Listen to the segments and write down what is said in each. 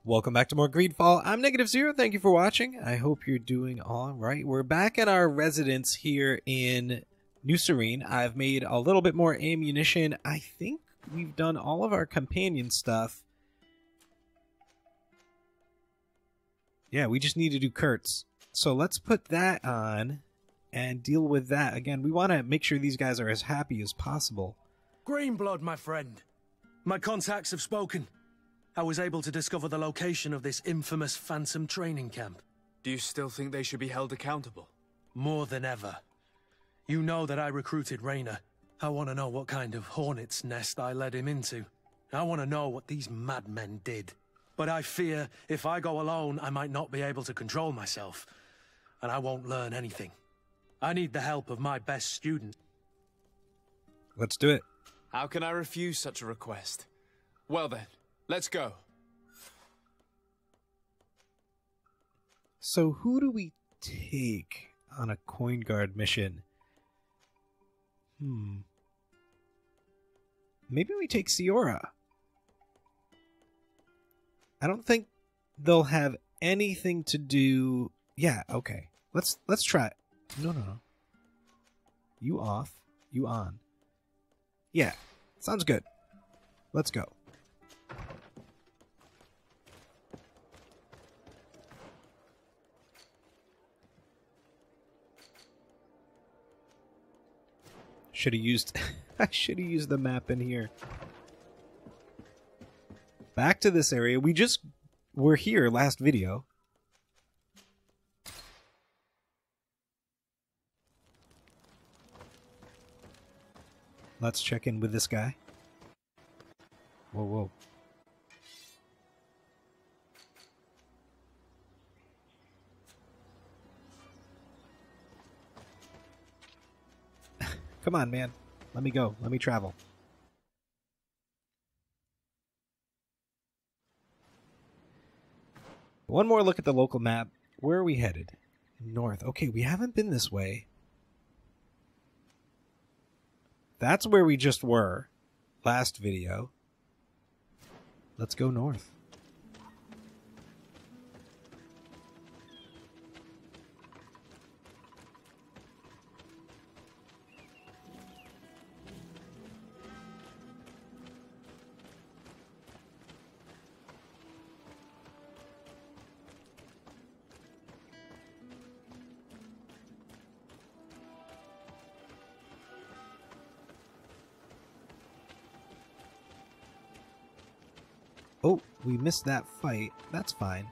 Welcome back to more GreedFall. I'm Negative Zero. Thank you for watching. I hope you're doing all right. We're back at our residence here in New Serene. I've made a little bit more ammunition. I think we've done all of our companion stuff. Yeah, we just need to do Kurtz. So let's put that on and deal with that. Again, we want to make sure these guys are as happy as possible. Greenblood, my friend. My contacts have spoken. I was able to discover the location of this infamous Phantom training camp. Do you still think they should be held accountable? More than ever. You know that I recruited Raynor. I want to know what kind of hornet's nest I led him into. I want to know what these madmen did. But I fear if I go alone, I might not be able to control myself. And I won't learn anything. I need the help of my best student. Let's do it. How can I refuse such a request? Well then, let's go. So who do we take on a coin guard mission? Maybe we take Siora. I don't think they'll have anything to do. Yeah, okay. Let's try it. No. You off, you on. Yeah, sounds good. Let's go. Should have used I should have used the map in here. Back to this area. We just were here last video. Let's check in with this guy. Whoa. Come on, man. Let me go. Let me travel. One more look at the local map. Where are we headed? North. Okay, we haven't been this way. That's where we just were last video. Let's go north. Oh, we missed that fight. That's fine.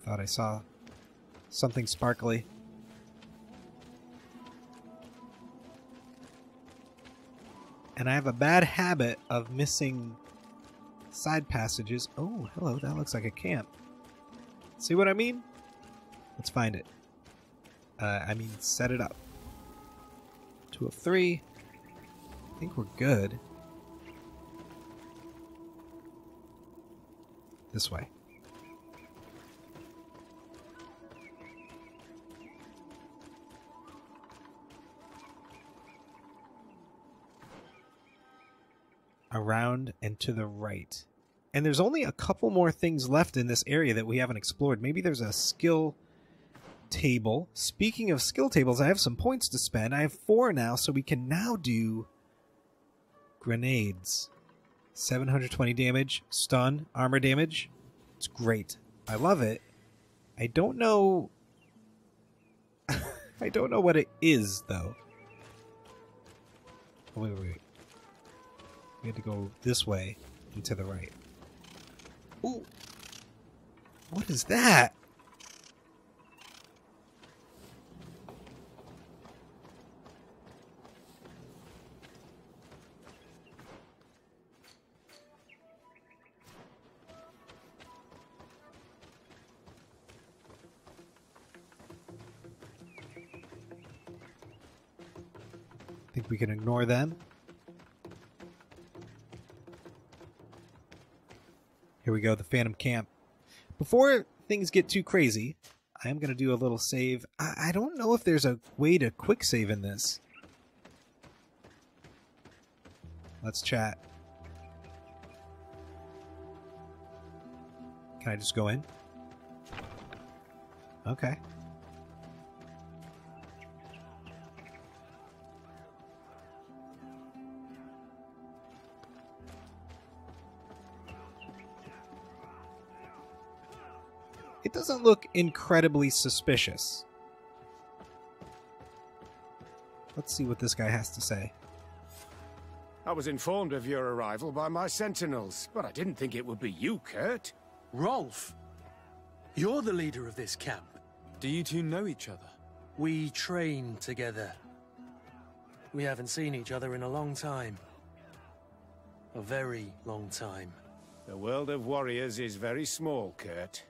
Thought I saw something sparkly. And I have a bad habit of missing side passages. Oh, hello, that looks like a camp. See what I mean? Let's find it. Set it up. 2 of 3. I think we're good. This way. Around and to the right. And there's only a couple more things left in this area that we haven't explored. Maybe there's a skill table. Speaking of skill tables, I have some points to spend. I have 4 now, so we can now do grenades. 720 damage, stun, armor damage. It's great. I love it. I don't know... I don't know what it is, though. Oh, wait. We had to go this way and to the right. Ooh! What is that? Think we can ignore them? Here we go, the Phantom Camp. Before things get too crazy, I am going to do a little save. I don't know if there's a way to quick save in this. Let's chat. Can I just go in? Okay. It doesn't look incredibly suspicious. Let's see what this guy has to say. I was informed of your arrival by my sentinels, but I didn't think it would be you, Kurt. Rolf, you're the leader of this camp. Do you two know each other? We train together. We haven't seen each other in a long time. A very long time. The world of warriors is very small, Kurt.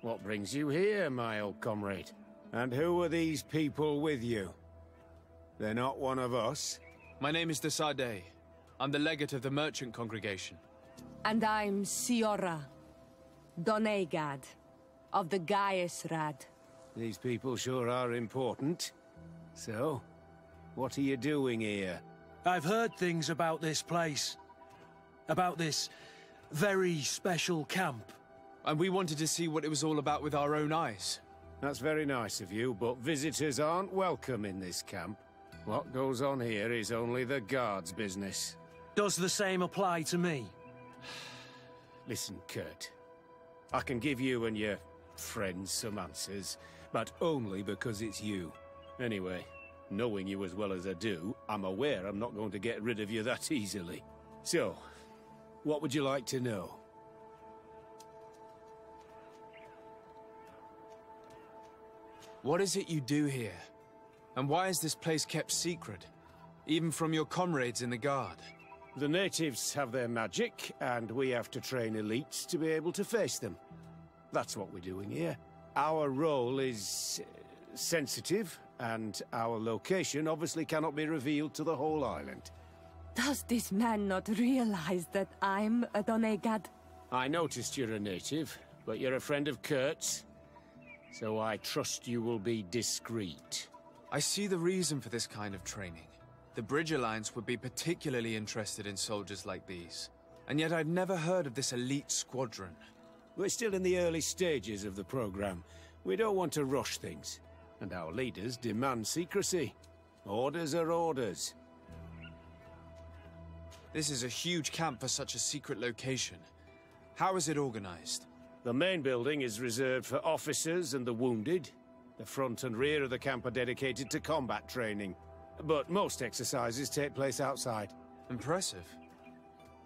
What brings you here, my old comrade? And who are these people with you? They're not one of us? My name is Desade. I'm the legate of the merchant congregation. And I'm Siora, Donegad, of the Gaesrad. These people sure are important. So, what are you doing here? I've heard things about this place. About this very special camp. And we wanted to see what it was all about with our own eyes. That's very nice of you, but visitors aren't welcome in this camp. What goes on here is only the guards' business. Does the same apply to me? Listen, Kurt. I can give you and your friends some answers, but only because it's you. Anyway, knowing you as well as I do, I'm aware I'm not going to get rid of you that easily. So, what would you like to know? What is it you do here? And why is this place kept secret? Even from your comrades in the guard? The natives have their magic, and we have to train elites to be able to face them. That's what we're doing here. Our role is sensitive, and our location obviously cannot be revealed to the whole island. Does this man not realize that I'm a Donegad? I noticed you're a native, but you're a friend of Kurt's, so I trust you will be discreet. I see the reason for this kind of training. The Bridge Alliance would be particularly interested in soldiers like these. And yet I'd never heard of this elite squadron. We're still in the early stages of the program. We don't want to rush things. And our leaders demand secrecy. Orders are orders. This is a huge camp for such a secret location. How is it organized? The main building is reserved for officers and the wounded. The front and rear of the camp are dedicated to combat training. But most exercises take place outside. Impressive.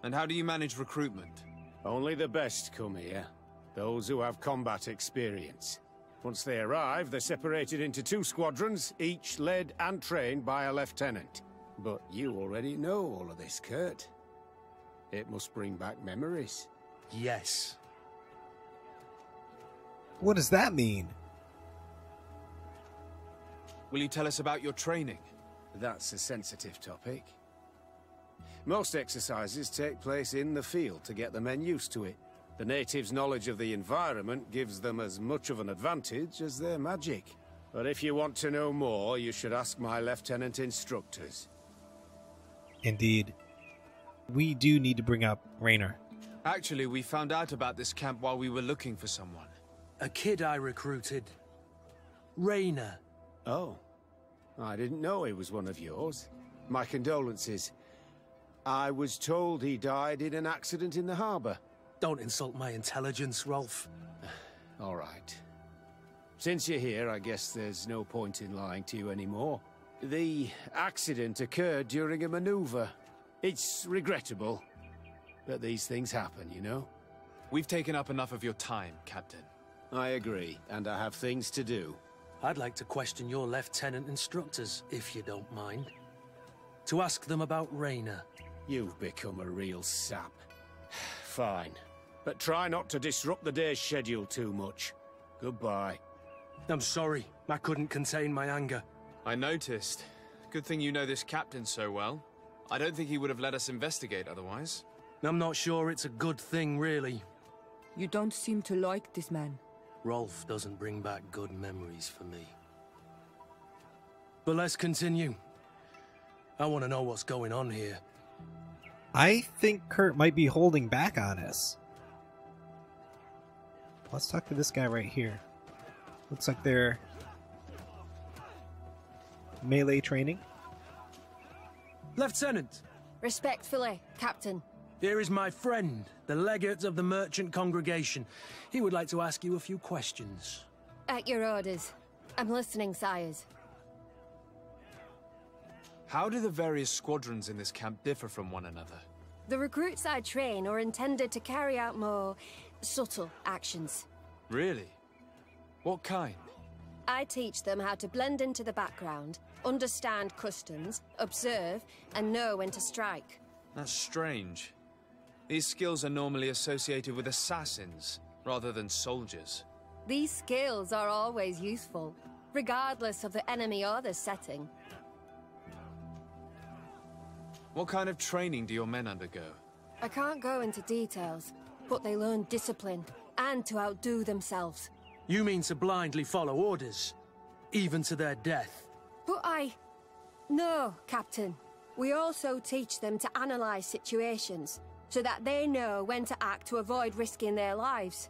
And how do you manage recruitment? Only the best come here. Those who have combat experience. Once they arrive, they're separated into 2 squadrons, each led and trained by a lieutenant. But you already know all of this, Kurt. It must bring back memories. Yes. What does that mean? Will you tell us about your training? That's a sensitive topic. Most exercises take place in the field to get the men used to it. The natives' knowledge of the environment gives them as much of an advantage as their magic. But if you want to know more, you should ask my lieutenant instructors. Indeed. We do need to bring up Raynor. Actually, we found out about this camp while we were looking for someone. A kid I recruited. Raynor. Oh. I didn't know he was one of yours. My condolences. I was told he died in an accident in the harbor. Don't insult my intelligence, Rolf. All right. Since you're here, I guess there's no point in lying to you anymore. The accident occurred during a maneuver. It's regrettable, but these things happen, you know? We've taken up enough of your time, Captain. I agree, and I have things to do. I'd like to question your lieutenant instructors, if you don't mind. To ask them about Raynor. You've become a real sap. Fine. But try not to disrupt the day's schedule too much. Goodbye. I'm sorry. I couldn't contain my anger. I noticed. Good thing you know this captain so well. I don't think he would have let us investigate otherwise. I'm not sure it's a good thing, really. You don't seem to like this man. Rolf doesn't bring back good memories for me. But let's continue. I want to know what's going on here. I think Kurt might be holding back on us. Let's talk to this guy right here. Looks like they're melee training. Lieutenant! Respectfully, Captain. Here is my friend, the legate of the merchant congregation. He would like to ask you a few questions. At your orders. I'm listening, sires. How do the various squadrons in this camp differ from one another? The recruits I train are intended to carry out more subtle actions. Really? What kind? I teach them how to blend into the background, understand customs, observe, and know when to strike. That's strange. These skills are normally associated with assassins, rather than soldiers. These skills are always useful, regardless of the enemy or the setting. What kind of training do your men undergo? I can't go into details, but they learn discipline, and to outdo themselves. You mean to blindly follow orders, even to their death? But No, Captain. We also teach them to analyze situations, so that they know when to act to avoid risking their lives.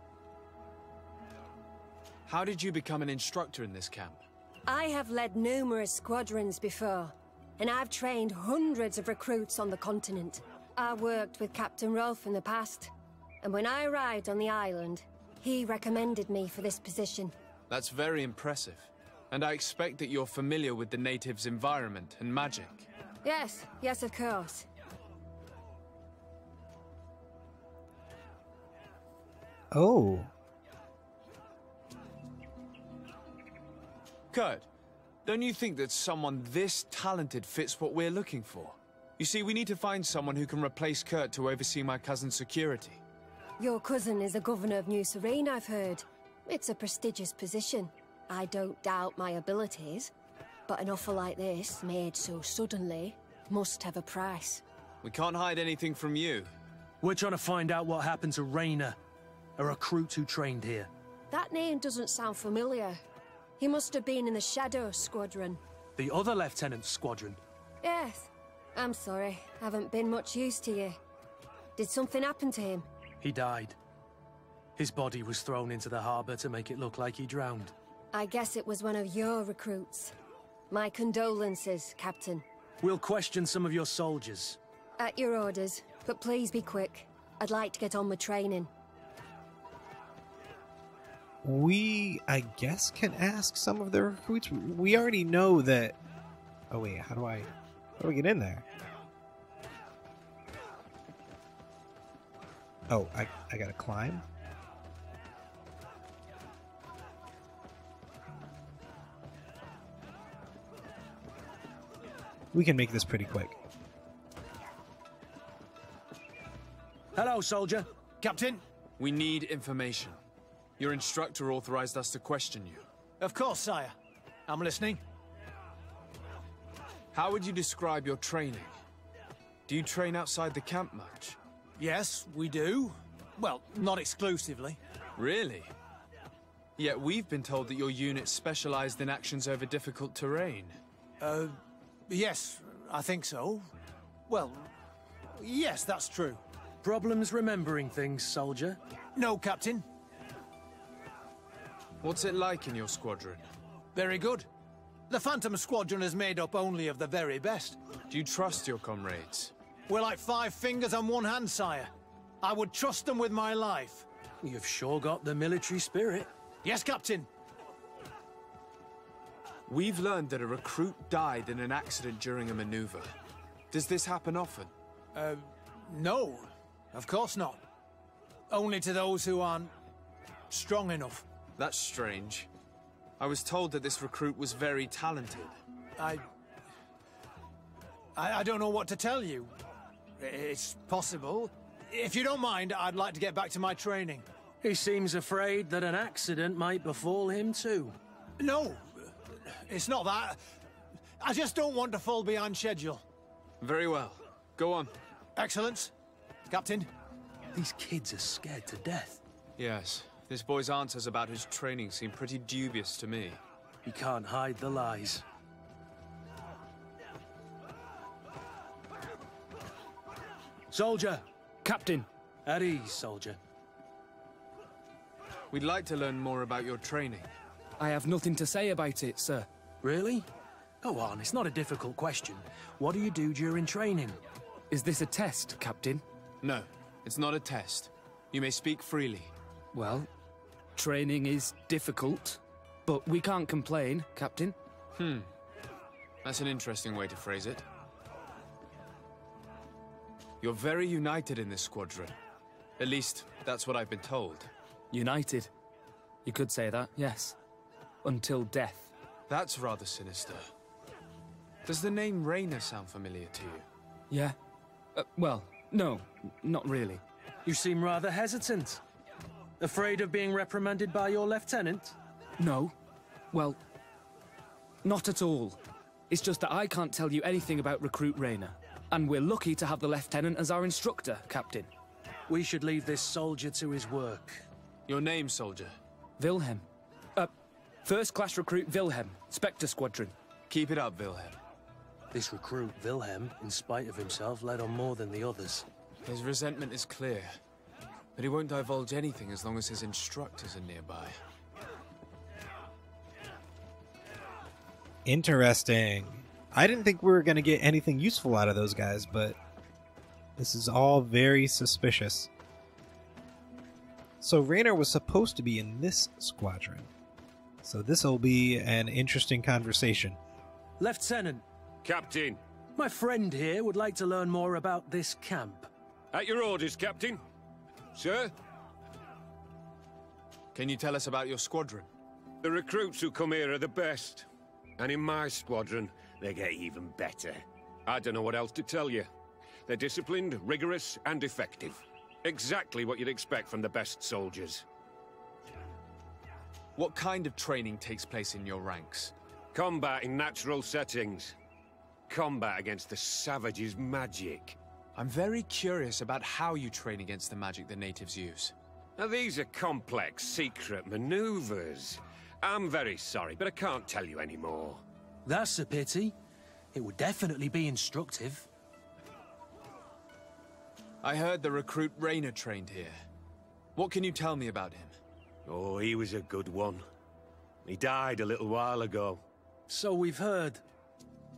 How did you become an instructor in this camp? I have led numerous squadrons before, and I've trained hundreds of recruits on the continent. I worked with Captain Rolf in the past, and when I arrived on the island, he recommended me for this position. That's very impressive. And I expect that you're familiar with the natives' environment and magic. Yes, of course. Oh. Kurt, don't you think that someone this talented fits what we're looking for? You see, we need to find someone who can replace Kurt to oversee my cousin's security. Your cousin is a governor of New Serene, I've heard. It's a prestigious position. I don't doubt my abilities, but an offer like this, made so suddenly, must have a price. We can't hide anything from you. We're trying to find out what happened to Rainer, a recruit who trained here. That name doesn't sound familiar. He must have been in the Shadow Squadron. The other lieutenant's squadron? Yes. I'm sorry, haven't been much use to you. Did something happen to him? He died. His body was thrown into the harbor to make it look like he drowned. I guess it was one of your recruits. My condolences, Captain. We'll question some of your soldiers. At your orders, but please be quick. I'd like to get on with training. We, I guess, can ask some of the recruits. We already know that... Oh wait, how do I get in there? Oh, I gotta climb? We can make this pretty quick. Hello, soldier. Captain? We need information. Your instructor authorized us to question you. Of course, sire. I'm listening. How would you describe your training? Do you train outside the camp much? Yes, we do. Well, not exclusively. Really? Yet we've been told that your unit specialized in actions over difficult terrain. Yes, I think so. Well, yes, that's true. Problems remembering things, soldier? No, Captain. What's it like in your squadron? Very good. The Phantom Squadron is made up only of the very best. Do you trust your comrades? We're like 5 fingers on one hand, sire. I would trust them with my life. You've sure got the military spirit. Yes, Captain. We've learned that a recruit died in an accident during a maneuver. Does this happen often? No. Of course not. Only to those who aren't strong enough. That's strange. I was told that this recruit was very talented. I don't know what to tell you. It's possible. If you don't mind, I'd like to get back to my training. He seems afraid that an accident might befall him too. No, it's not that. I just don't want to fall behind schedule. Very well. Go on. Excellence. Captain. These kids are scared to death. Yes, This boy's answers about his training seem pretty dubious to me. You can't hide the lies. Soldier! Captain! At ease, soldier. We'd like to learn more about your training. I have nothing to say about it, sir. Really? Go on, it's not a difficult question. What do you do during training? Is this a test, Captain? No, it's not a test. You may speak freely. Well, training is difficult, but we can't complain, Captain. That's an interesting way to phrase it. You're very united in this squadron. At least, that's what I've been told. United. You could say that, yes. Until death. That's rather sinister. Does the name Raynor sound familiar to you? Yeah. Well, no, not really. You seem rather hesitant. Afraid of being reprimanded by your lieutenant? No. Well, not at all. It's just that I can't tell you anything about Recruit Raynor. And we're lucky to have the Lieutenant as our instructor, Captain. We should leave this soldier to his work. Your name, soldier? Wilhelm. First-class recruit Wilhelm, Spectre Squadron. Keep it up, Wilhelm. This recruit, Wilhelm, in spite of himself, led on more than the others. His resentment is clear, but he won't divulge anything as long as his instructors are nearby. Interesting. I didn't think we were going to get anything useful out of those guys, but this is all very suspicious. So Raynor was supposed to be in this squadron. So this will be an interesting conversation. Lieutenant. Captain! My friend here would like to learn more about this camp. At your orders, Captain. Sir? Can you tell us about your squadron? The recruits who come here are the best. And in my squadron, they get even better. I don't know what else to tell you. They're disciplined, rigorous, and effective. Exactly what you'd expect from the best soldiers. What kind of training takes place in your ranks? Combat in natural settings. Combat against the savages' magic. I'm very curious about how you train against the magic the natives use. Now these are complex, secret maneuvers. I'm very sorry, but I can't tell you anymore. That's a pity. It would definitely be instructive. I heard the recruit Raynor trained here. What can you tell me about him? Oh, he was a good one. He died a little while ago. So we've heard.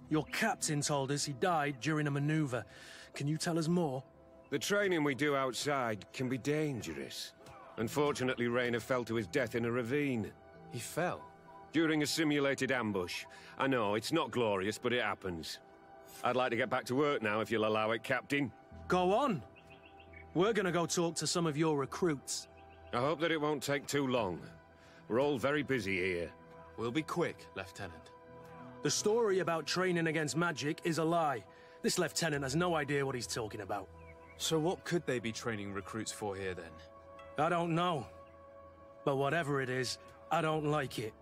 Your captain told us he died during a maneuver. Can you tell us more? The training we do outside can be dangerous. Unfortunately, Raynor fell to his death in a ravine. He fell? During a simulated ambush. I know, it's not glorious, but it happens. I'd like to get back to work now, if you'll allow it, Captain. Go on. We're gonna go talk to some of your recruits. I hope that it won't take too long. We're all very busy here. We'll be quick, Lieutenant. The story about training against magic is a lie. This lieutenant has no idea what he's talking about. So what could they be training recruits for here, then? I don't know. But whatever it is, I don't like it.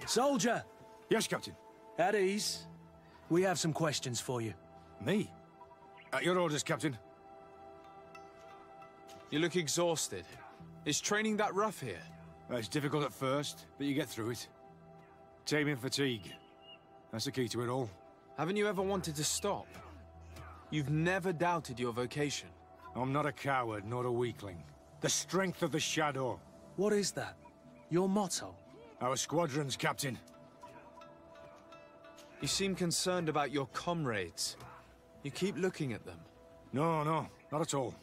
Soldier! Yes, Captain. At ease. We have some questions for you. Me? At your orders, Captain. You look exhausted. Is training that rough here? Well, it's difficult at first, but you get through it. Taming fatigue. That's the key to it all. Haven't you ever wanted to stop? You've never doubted your vocation. I'm not a coward, nor a weakling. The strength of the shadow. What is that? Your motto? Our squadrons, Captain. You seem concerned about your comrades. You keep looking at them. No, not at all.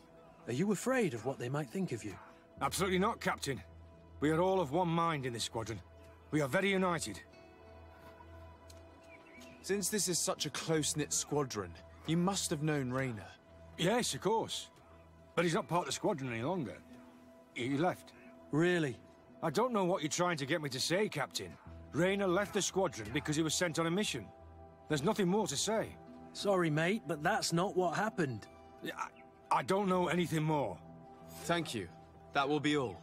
Are you afraid of what they might think of you? Absolutely not, Captain. We are all of one mind in this squadron. We are very united. Since this is such a close-knit squadron, you must have known Raynor. Yes, of course. But he's not part of the squadron any longer. He left. Really? I don't know what you're trying to get me to say, Captain. Raynor left the squadron because he was sent on a mission. There's nothing more to say. Sorry, mate, but that's not what happened. I don't know anything more. Thank you. That will be all.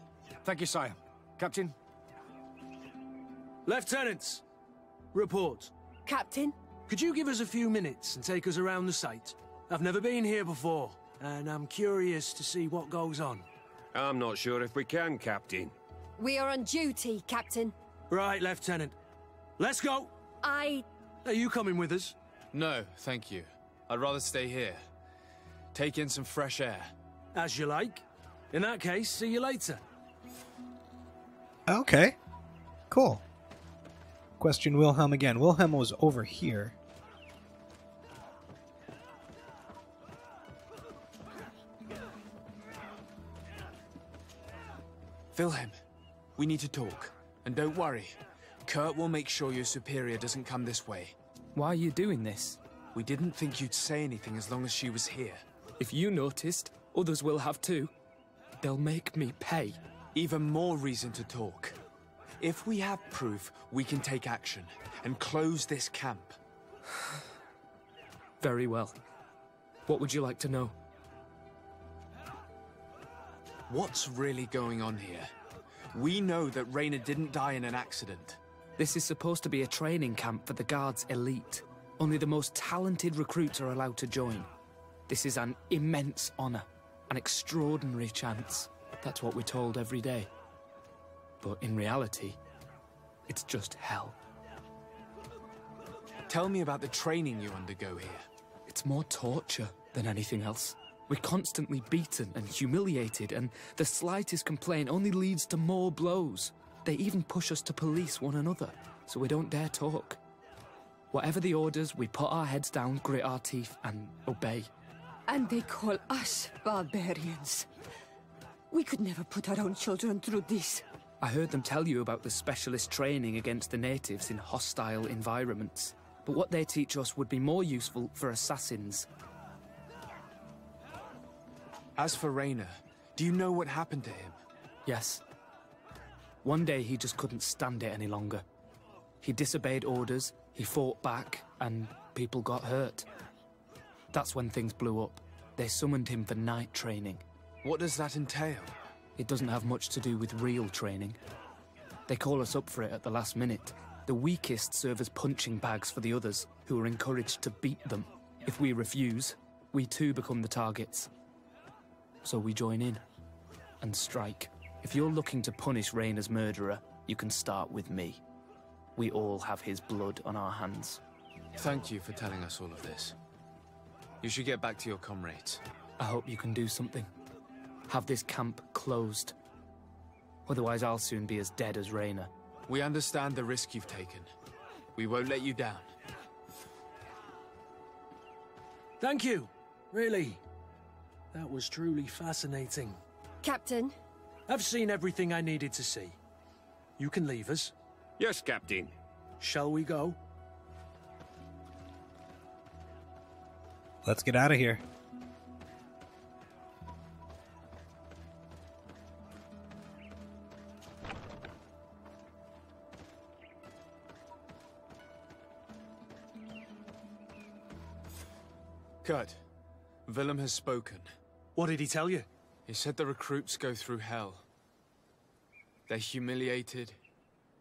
Thank you, sire. Captain? Lieutenants, report. Captain. Could you give us a few minutes and take us around the site? I've never been here before, and I'm curious to see what goes on. I'm not sure if we can, Captain. We are on duty, Captain. Right, Lieutenant. Let's go! Are you coming with us? No, thank you. I'd rather stay here. Take in some fresh air. As you like. In that case, see you later. Okay. Cool. Question Wilhelm again. Wilhelm was over here. Wilhelm, we need to talk. And don't worry. Kurt will make sure your superior doesn't come this way. Why are you doing this? We didn't think you'd say anything as long as she was here. If you noticed, others will have too. They'll make me pay. Even more reason to talk. If we have proof, we can take action and close this camp. Very well. What would you like to know? What's really going on here? We know that Raynor didn't die in an accident. This is supposed to be a training camp for the Guard's elite. Only the most talented recruits are allowed to join. This is an immense honor, an extraordinary chance. That's what we're told every day. But in reality, it's just hell. Tell me about the training you undergo here. It's more torture than anything else. We're constantly beaten and humiliated, and the slightest complaint only leads to more blows. They even push us to police one another, so we don't dare talk. Whatever the orders, we put our heads down, grit our teeth, and obey. And they call us barbarians. We could never put our own children through this. I heard them tell you about the specialist training against the natives in hostile environments. But what they teach us would be more useful for assassins. As for Raynor, do you know what happened to him? Yes. One day he just couldn't stand it any longer. He disobeyed orders, he fought back, and people got hurt. That's when things blew up. They summoned him for night training. What does that entail? It doesn't have much to do with real training. They call us up for it at the last minute. The weakest serve as punching bags for the others, who are encouraged to beat them. If we refuse, we too become the targets. So we join in and strike. If you're looking to punish Raynor's murderer, you can start with me. We all have his blood on our hands. Thank you for telling us all of this. You should get back to your comrades. I hope you can do something. Have this camp closed. Otherwise I'll soon be as dead as Raynor. We understand the risk you've taken. We won't let you down. Thank you. Really. That was truly fascinating. Captain. I've seen everything I needed to see. You can leave us. Yes, Captain. Shall we go? Let's get out of here. Kurt, Willem has spoken. What did he tell you? He said the recruits go through hell. They're humiliated,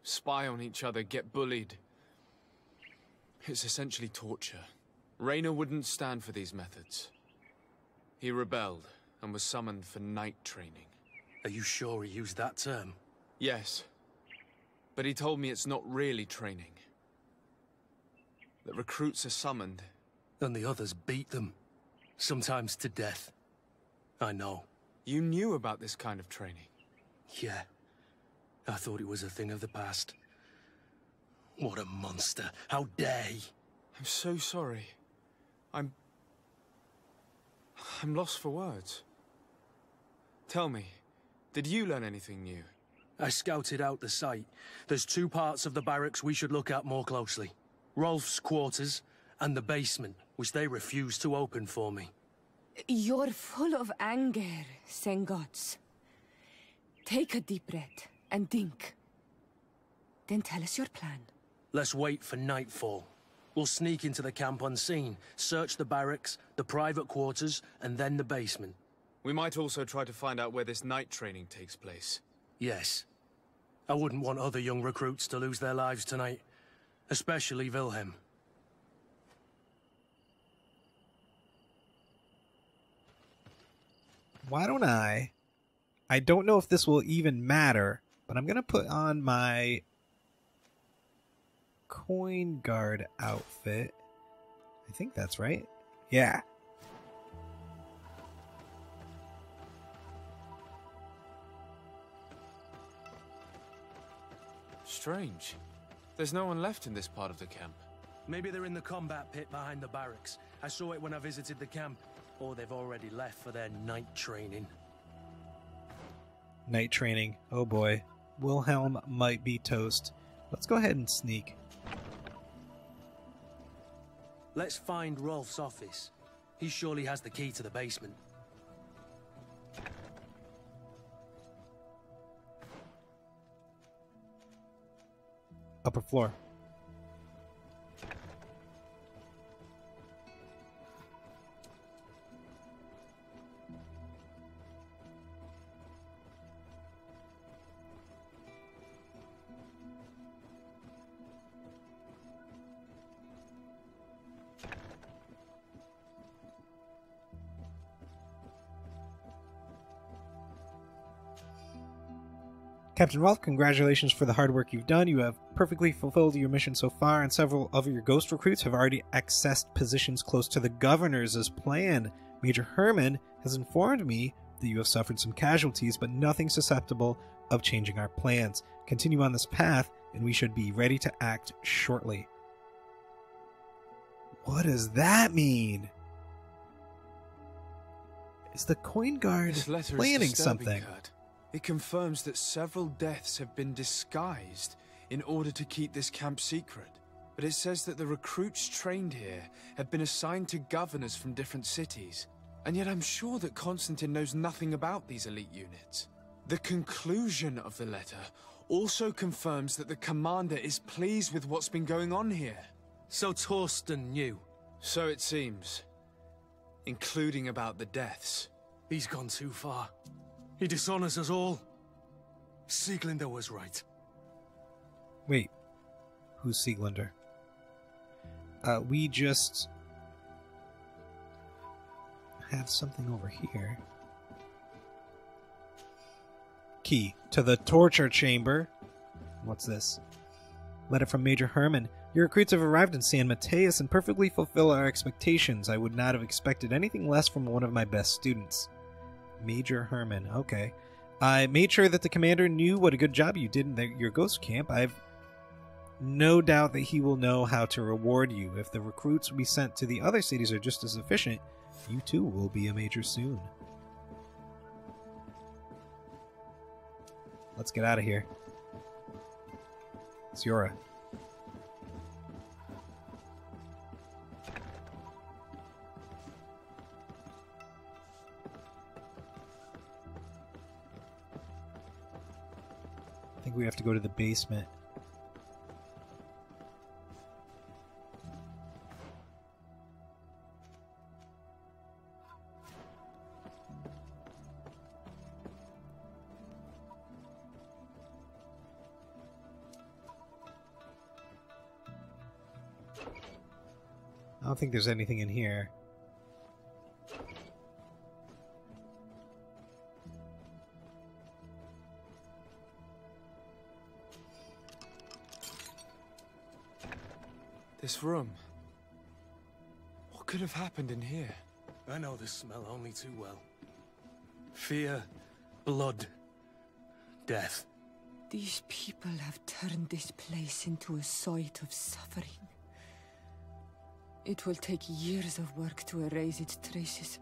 spy on each other, get bullied. It's essentially torture. Raynor wouldn't stand for these methods. He rebelled and was summoned for night training. Are you sure he used that term? Yes, but he told me it's not really training. That recruits are summoned. And the others beat them, sometimes to death. I know. You knew about this kind of training? Yeah. I thought it was a thing of the past. What a monster. How dare he? I'm so sorry. I'm lost for words. Tell me, did you learn anything new? I scouted out the site. There's two parts of the barracks we should look at more closely. Rolf's quarters and the basement, which they refused to open for me. You're full of anger, Sengots. Take a deep breath and think. Then tell us your plan. Let's wait for nightfall. We'll sneak into the camp unseen, search the barracks, the private quarters, and then the basement. We might also try to find out where this night training takes place. Yes. I wouldn't want other young recruits to lose their lives tonight. Especially Wilhelm. why don't I don't know if this will even matter, but I'm going to put on my coin guard outfit. I think that's right. Yeah. Strange. There's no one left in this part of the camp. Maybe they're in the combat pit behind the barracks. I saw it when I visited the camp. Or they've already left for their night training. Night training. Oh boy. Wilhelm might be toast. Let's go ahead and sneak. Let's find Rolf's office. He surely has the key to the basement. Upper floor. Captain Rolf, congratulations for the hard work you've done. You have perfectly fulfilled your mission so far, and several of your ghost recruits have already accessed positions close to the governors as planned. Major Herman has informed me that you have suffered some casualties, but nothing susceptible of changing our plans. Continue on this path, and we should be ready to act shortly. What does that mean? Is the coin guard planning something? Kurt. It confirms that several deaths have been disguised in order to keep this camp secret. But it says that the recruits trained here have been assigned to governors from different cities. And yet I'm sure that Constantine knows nothing about these elite units. The conclusion of the letter also confirms that the commander is pleased with what's been going on here. So Torsten knew. So it seems. Including about the deaths. He's gone too far. He dishonors us all. Sieglinder was right. Wait. Who's Sieglinder? We just have something over here. Key to the torture chamber. What's this? Letter from Major Herman. Your recruits have arrived in San Mateus and perfectly fulfill our expectations. I would not have expected anything less from one of my best students. Major Herman. Okay. I made sure that the commander knew what a good job you did in your ghost camp. I've no doubt that he will know how to reward you. If the recruits we sent to the other cities are just as efficient, you too will be a major soon. Let's get out of here. It's Yora. I think we have to go to the basement. I don't think there's anything in here. This room. What could have happened in here? I know this smell only too well. Fear, blood, death. These people have turned this place into a site of suffering. It will take years of work to erase its traces.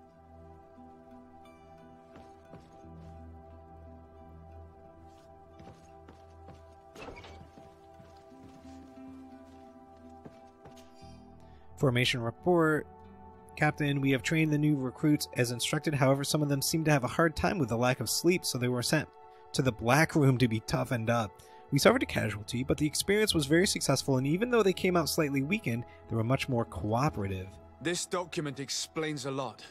Formation report. Captain, we have trained the new recruits as instructed. However, some of them seem to have a hard time with the lack of sleep, so they were sent to the Black Room to be toughened up. We suffered a casualty, but the experience was very successful, and even though they came out slightly weakened, they were much more cooperative. This document explains a lot.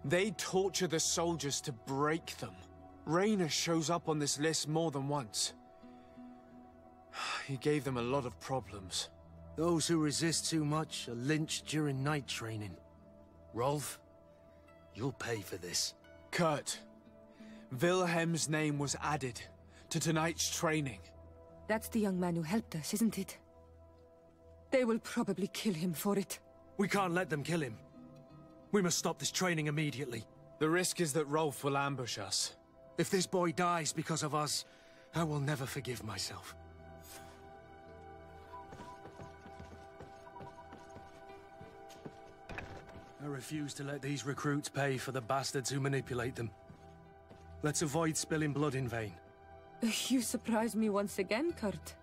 They torture the soldiers to break them. Raynor shows up on this list more than once. He gave them a lot of problems. Those who resist too much are lynched during night training. Rolf, you'll pay for this. Kurt, Wilhelm's name was added to tonight's training. That's the young man who helped us, isn't it? They will probably kill him for it. We can't let them kill him. We must stop this training immediately. The risk is that Rolf will ambush us. If this boy dies because of us, I will never forgive myself. I refuse to let these recruits pay for the bastards who manipulate them. Let's avoid spilling blood in vain. You surprise me once again, Kurt.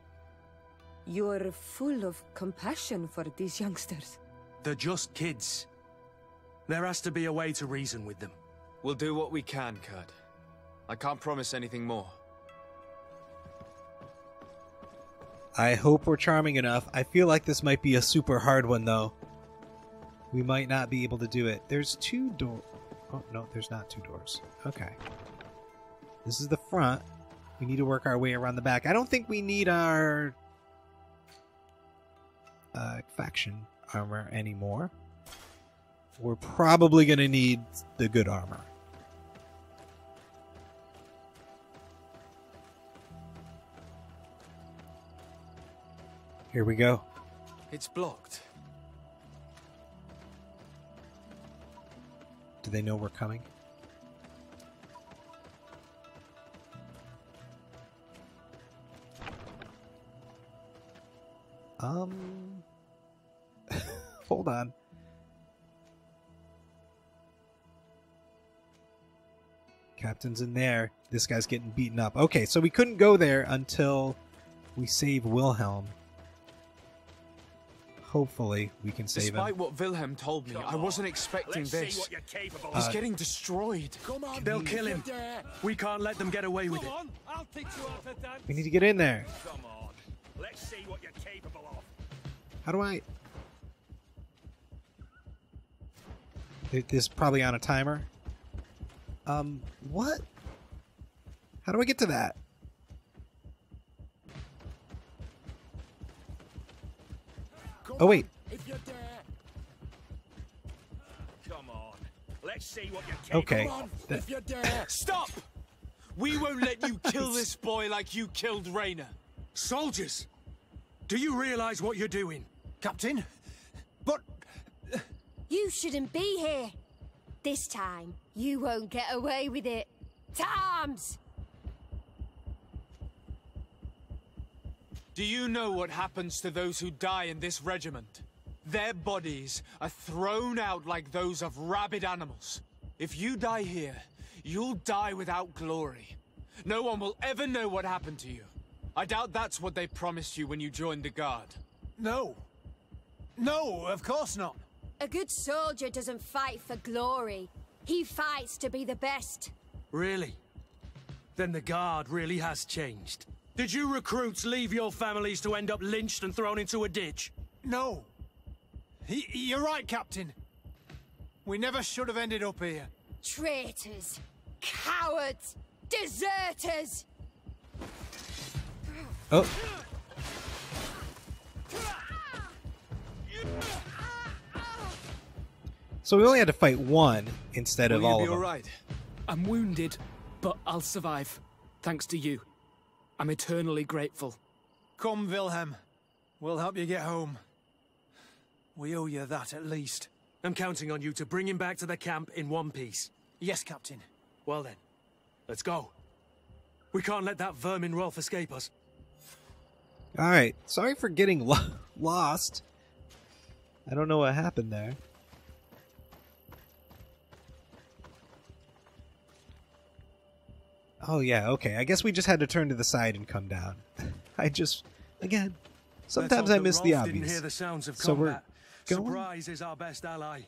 You're full of compassion for these youngsters. They're just kids. There has to be a way to reason with them. We'll do what we can, Kurt. I can't promise anything more. I hope we're charming enough. I feel like this might be a super hard one, though. We might not be able to do it. There's 2 doors. Oh, no, there's not 2 doors. Okay. This is the front. We need to work our way around the back. I don't think we need our faction armor anymore. We're probably going to need the good armor. Here we go. It's blocked. Do they know we're coming? Hold on. Captain's in there. This guy's getting beaten up. Okay, so we couldn't go there until we save Wilhelm. Hopefully, we can save him. Despite what Wilhelm told me, I wasn't expecting this. He's getting destroyed. They'll kill him. We can't let them get away with it. We need to get in there. Come on. Let's see what you're capable of. How do I... This is probably on a timer. What? How do I get to that? Oh, wait. If you're there. Come on. Let's see what you're capable Okay. of. If you're there. Stop! We won't let you kill this boy like you killed Rainer. Soldiers! Do you realize what you're doing? Captain? But... You shouldn't be here. This time, you won't get away with it. To arms! Do you know what happens to those who die in this regiment? Their bodies are thrown out like those of rabid animals. If you die here, you'll die without glory. No one will ever know what happened to you. I doubt that's what they promised you when you joined the Guard. No. No, of course not. A good soldier doesn't fight for glory. He fights to be the best. Really? Then the Guard really has changed. Did you recruits leave your families to end up lynched and thrown into a ditch? No. You're right, Captain. We never should have ended up here. Traitors! Cowards! Deserters! Oh. So we only had to fight one instead of all of them. Will you be all right? I'm wounded, but I'll survive. Thanks to you. I'm eternally grateful. Come, Wilhelm. We'll help you get home. We owe you that, at least. I'm counting on you to bring him back to the camp in one piece. Yes, Captain. Well then, let's go. We can't let that vermin Rolf escape us. Alright, sorry for getting lost. I don't know what happened there. Oh yeah, okay. I guess we just had to turn to the side and come down. Again, sometimes I miss the Rolf didn't obvious. hear the sounds of So we're combat. going? Surprise is our best ally.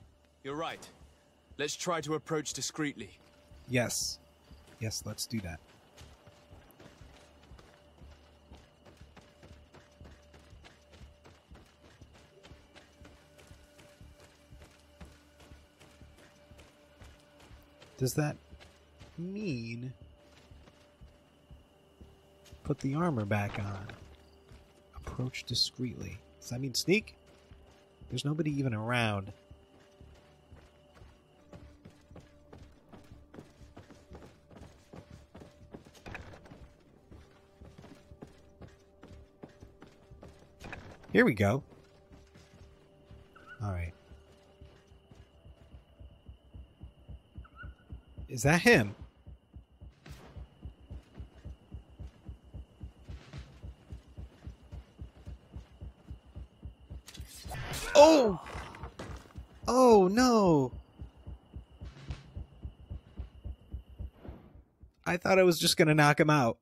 You're right. Let's try to approach discreetly. Yes. Yes, let's do that. Does that mean put the armor back on? Approach discreetly. Does that mean sneak? There's nobody even around. Here we go. Alright. Is that him? Oh! Oh, no! I thought I was just gonna knock him out.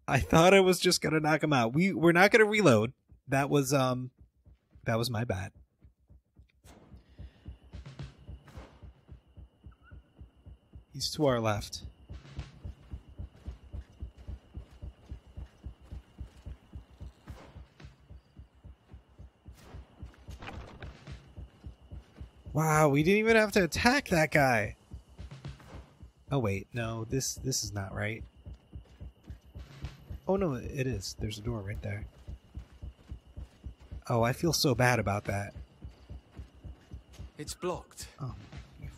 We're not gonna reload. That was my bad. He's to our left. Wow, we didn't even have to attack that guy. Oh wait, no, this is not right. Oh no, it is. There's a door right there. Oh, I feel so bad about that. It's blocked. Oh,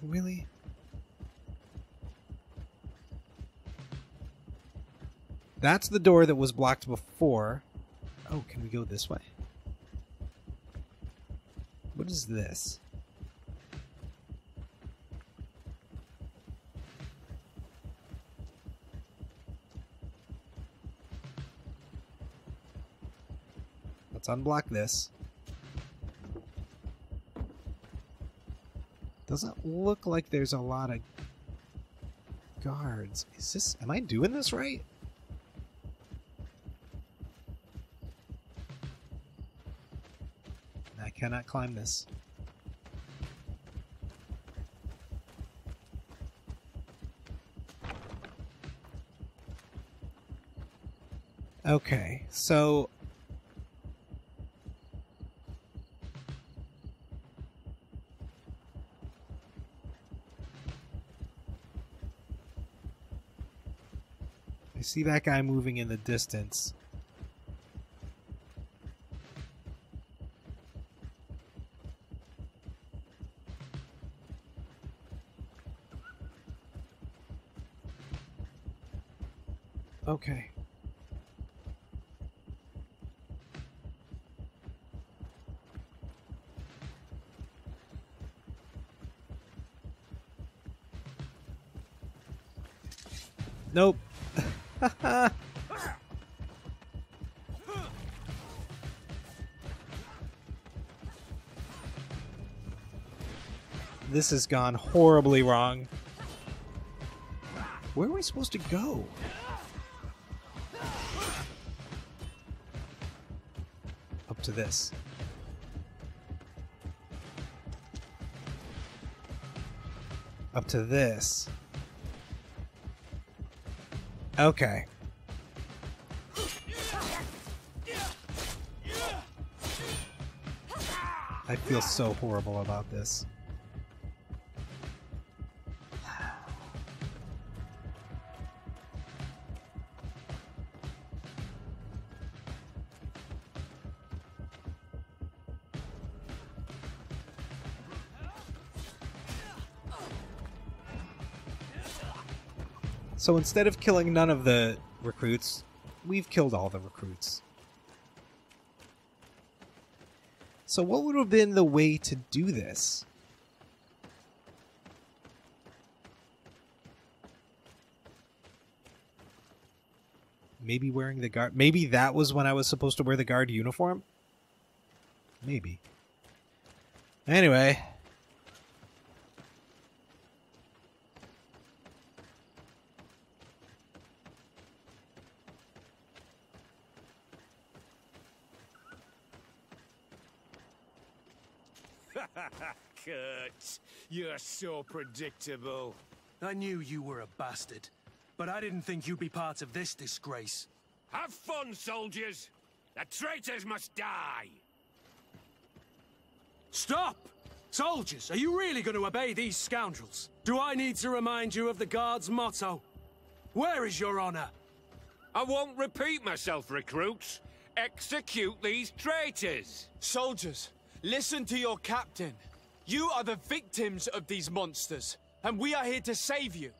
really? That's the door that was blocked before. Oh, can we go this way? What is this? Let's unblock this. Doesn't look like there's a lot of guards. Is this... Am I doing this right? I cannot climb this. Okay, so... I see that guy moving in the distance. Okay. Nope. This has gone horribly wrong. Where are we supposed to go? Up to this. Up to this. Okay. I feel so horrible about this. So instead of killing none of the recruits, we've killed all the recruits. So what would have been the way to do this? Maybe wearing the guard... Maybe that was when I was supposed to wear the guard uniform? Maybe. Anyway... Kurt, you're so predictable. I knew you were a bastard, but I didn't think you'd be part of this disgrace. Have fun, soldiers! The traitors must die! Stop! Soldiers, are you really going to obey these scoundrels? Do I need to remind you of the Guard's motto? Where is your honor? I won't repeat myself, recruits. Execute these traitors! Soldiers, listen to your captain. You are the victims of these monsters, and we are here to save you.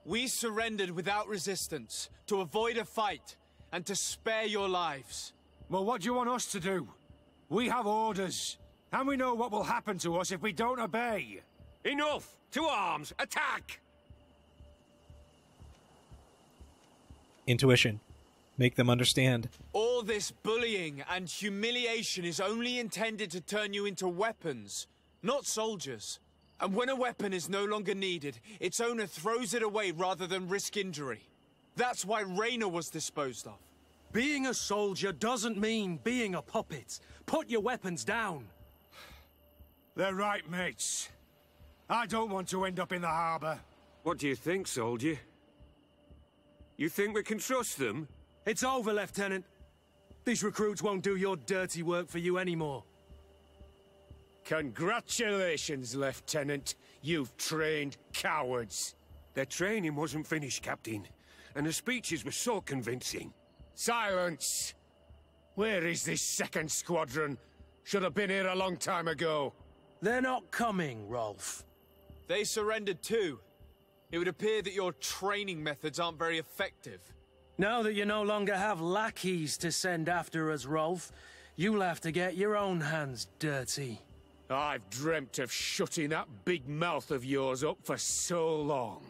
We surrendered without resistance, to avoid a fight, and to spare your lives. Well, what do you want us to do? We have orders, and we know what will happen to us if we don't obey. Enough! To arms! Attack! Intuition. Make them understand. All this bullying and humiliation is only intended to turn you into weapons, not soldiers. And when a weapon is no longer needed, its owner throws it away rather than risk injury. That's why Raina was disposed of. Being a soldier doesn't mean being a puppet. Put your weapons down. They're right, mates. I don't want to end up in the harbor. What do you think, soldier? You think we can trust them? It's over, Lieutenant. These recruits won't do your dirty work for you anymore. Congratulations, Lieutenant. You've trained cowards. Their training wasn't finished, Captain. And the speeches were so convincing. Silence! Where is this second squadron? Should have been here a long time ago. They're not coming, Rolf. They surrendered too. It would appear that your training methods aren't very effective. Now that you no longer have lackeys to send after us, Rolf, you'll have to get your own hands dirty. I've dreamt of shutting that big mouth of yours up for so long.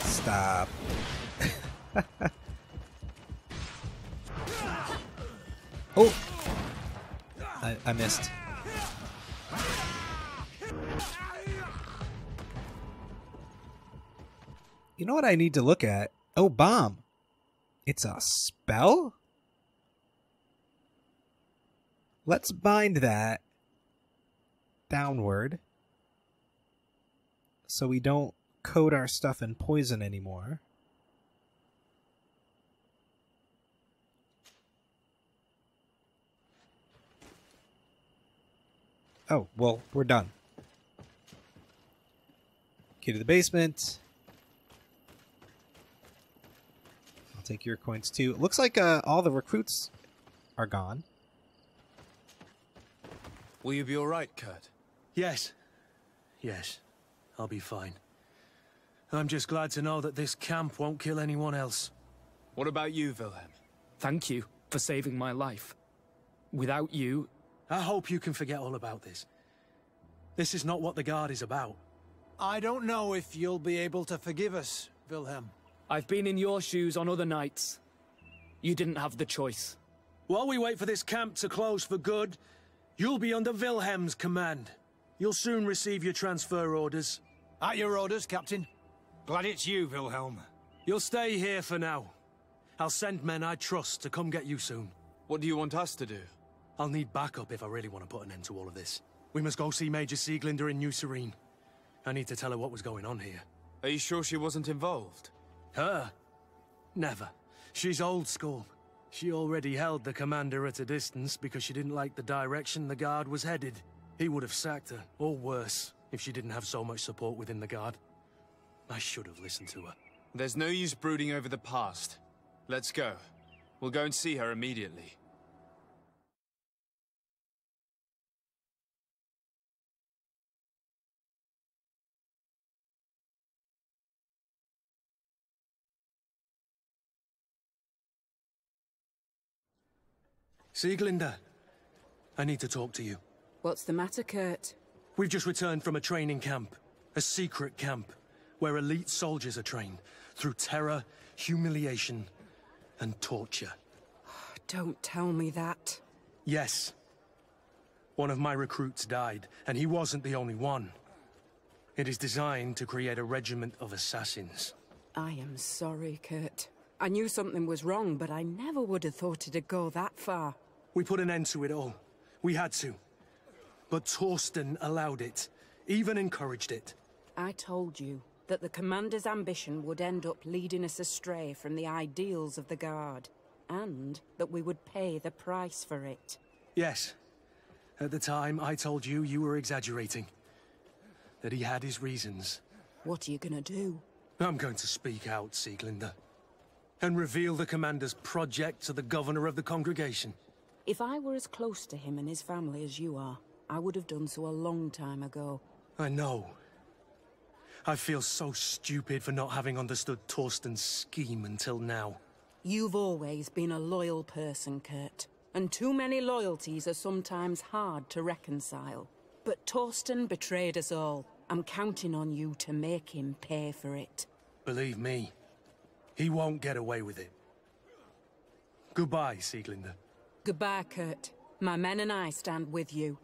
Stop. Oh! I missed. You know what I need to look at? Oh, bomb. It's a spell? Let's bind that downward so we don't coat our stuff in poison anymore. Oh, well, we're done. Key to the basement. I'll take your coins too. It looks like all the recruits are gone. Will you be alright, Kurt? Yes. Yes. I'll be fine. I'm just glad to know that this camp won't kill anyone else. What about you, Wilhelm? Thank you for saving my life. Without you... I hope you can forget all about this. This is not what the Guard is about. I don't know if you'll be able to forgive us, Wilhelm. I've been in your shoes on other nights. You didn't have the choice. While we wait for this camp to close for good, you'll be under Wilhelm's command. You'll soon receive your transfer orders. At your orders, Captain. Glad it's you, Wilhelm. You'll stay here for now. I'll send men I trust to come get you soon. What do you want us to do? I'll need backup if I really want to put an end to all of this. We must go see Major Sieglinder in New Serene. I need to tell her what was going on here. Are you sure she wasn't involved? Her? Never. She's old school. She already held the commander at a distance because she didn't like the direction the Guard was headed. He would have sacked her, or worse, if she didn't have so much support within the Guard. I should have listened to her. There's no use brooding over the past. Let's go. We'll go and see her immediately. Sieglinder, I need to talk to you. What's the matter, Kurt? We've just returned from a training camp. A secret camp, where elite soldiers are trained through terror, humiliation, and torture. Don't tell me that. Yes. One of my recruits died, and he wasn't the only one. It is designed to create a regiment of assassins. I am sorry, Kurt. I knew something was wrong, but I never would have thought it'd go that far. We put an end to it all. We had to. But Torsten allowed it, even encouraged it. I told you that the Commander's ambition would end up leading us astray from the ideals of the Guard, and that we would pay the price for it. Yes. At the time, I told you you were exaggerating. That he had his reasons. What are you gonna do? I'm going to speak out, Sieglinder. And reveal the Commander's project to the Governor of the congregation. If I were as close to him and his family as you are, I would have done so a long time ago. I know. I feel so stupid for not having understood Torsten's scheme until now. You've always been a loyal person, Kurt. and too many loyalties are sometimes hard to reconcile. But Torsten betrayed us all. I'm counting on you to make him pay for it. Believe me, he won't get away with it. Goodbye, Sieglinde. Goodbye, Kurt. My men and I stand with you.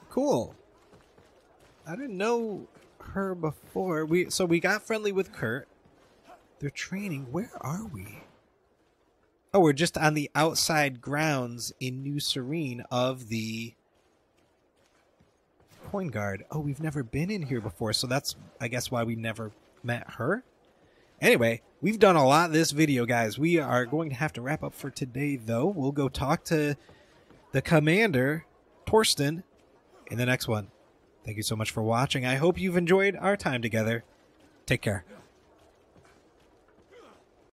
Cool. I didn't know her before. So we got friendly with Kurt. They're training. Where are we? Oh, we're just on the outside grounds in New Serene of the Coin Guard. Oh, we've never been in here before, so that's, I guess, why we never met her. Anyway, we've done a lot this video, guys. We are going to have to wrap up for today, though. We'll go talk to the commander, Torsten, in the next one. Thank you so much for watching. I hope you've enjoyed our time together. Take care.